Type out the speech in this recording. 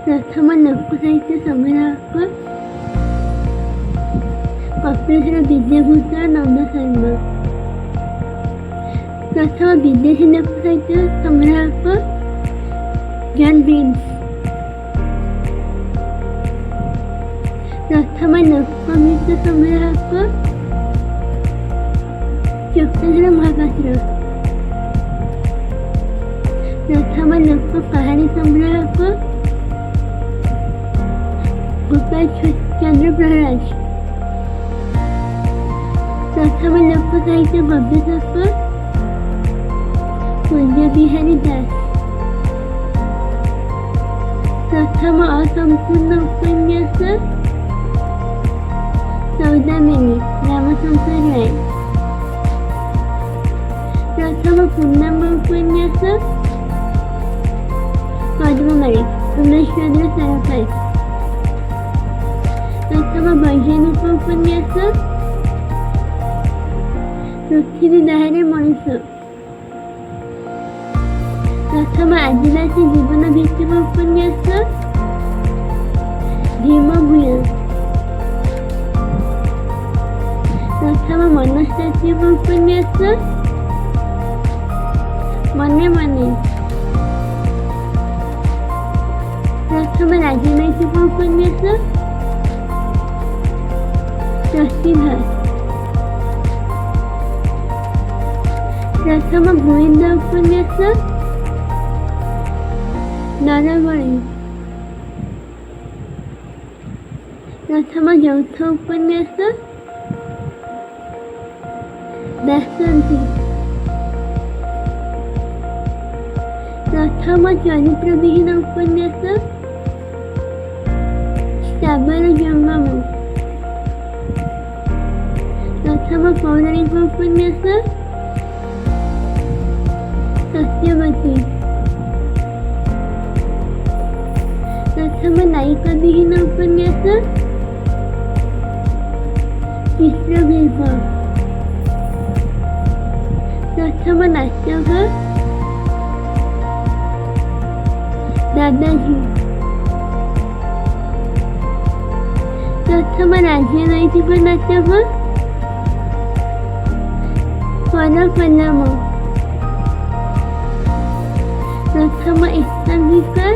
ପ୍ରଥମ ଲୋକ ସାହିତ୍ୟ ସଂଗ୍ରାହକ କପିଳେଶ୍ୱର ବିଦ୍ୟାଭୂଷଣ ନନ୍ଦ ଶର୍ମା। ପ୍ରଥମ ବିଦେଶୀ ଲୋକ ସାହିତ୍ୟ ସଂଗ୍ରାହକ ଜନ୍ ବ୍ରିନ୍ସ। ପ୍ରଥମ ଲୋକଗୀତ ସଂଗ୍ରାହକ ଚକ୍ରଧର ମହାପାତ୍ର। ପ୍ରଥମ ଲୋକ କାହାଣୀ ସଂଗ୍ରାହକ ଗୋପାଳ ଚନ୍ଦ୍ର ପ୍ରହରାଜ। ପ୍ରଥମ ଲୋକ ସାହିତ୍ୟ ଗବେଷକ ପୂଜ୍ୟ ବିହାରୀ ଦାସ। ପ୍ରଥମ ଅସମ୍ପୂର୍ଣ୍ଣ ଉପନ୍ୟାସ ସୌଦାମିନୀ ରାମଶଙ୍କର ରାୟ। ପ୍ରଥମ ପୂର୍ଣ୍ଣାଙ୍ଗ ଉପନ୍ୟାସ ପଦ୍ମମାଳୀ ଉମେଶ ଚନ୍ଦ୍ର ସରକାର। ପ୍ରଥମ ବୈଜ୍ଞାନିକ ଉପନ୍ୟାସ ପୃଥିବୀ ବାହାରେ ମଣିଷ। ପ୍ରଥମ ଆଦିବାସୀ ଜୀବନ ଭିତ୍ତିକ ଉପନ୍ୟାସ ଭୀମ ଭୂୟାଁ। ପ୍ରଥମ ମନସ୍ତାତ୍ତ୍ୱିକ ଉପନ୍ୟାସ ମନେ ମନେ। ପ୍ରଥମ ରାଜନୈତିକ ଉପନ୍ୟାସ ପ୍ରତିଭା। ପ୍ରଥମ ଗୋଏନ୍ଦା ଉପନ୍ୟାସ ନରବଳି। ପ୍ରଥମ ଯୌଥ ଉପନ୍ୟାସ ବାସନ୍ତୀ। ପ୍ରଥମ ଚରିତ୍ରବିହୀନ ଉପନ୍ୟାସ ସ୍ଥାବର ଜଙ୍ଗମ। ପ୍ରଥମ ପୌରାଣିକ ଉପନ୍ୟାସ ସତ୍ୟବତୀ। ପ୍ରଥମ ନାୟିକା ବିହୀନ ଉପନ୍ୟାସ ଚିତ୍ରବିଳ୍ପ। ପ୍ରଥମ ନାଟକ ଦାଦାଜୀ। ପ୍ରଥମ ରାଜନୈତିକ ନାଟକ ପରକଲମ। ପ୍ରଥମ ଏକାଙ୍କିକା